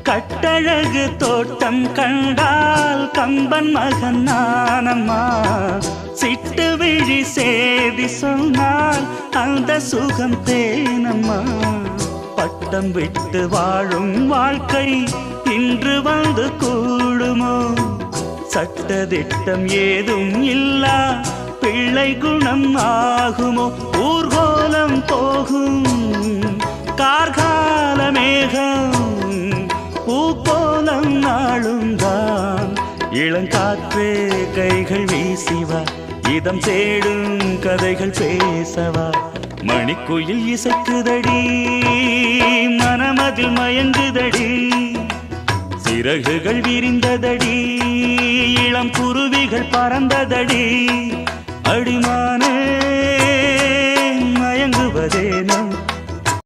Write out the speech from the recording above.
கட்டழகு தோட்டம் கண்டால் கம்பன் மகன் நானம்மா. சிட்டு விழி சேதி சொன்னால் அந்த சுகம் தேனம்மா. பட்டம் விட்டு வாழும் வாழ்க்கை இன்று வந்து கூடுமோ? சட்டதிட்டம் ஏதும் இல்லா பிள்ளை குணம் ஆகுமோ? ஊர்கோலம் போகும் கார்கால மேகம் பூக்கோலம் நாளும் தான். இளங்காற்றே கைகள் வீசிவா, இதம் தேடும் கதைகள் பேசவா. மணிக்குயில் இசைக்குதடி, மனமதில் மயங்குதடி. சிறகுகள் விரிந்ததடி, இளம் குருவிகள் பறந்ததடி. அடிமானே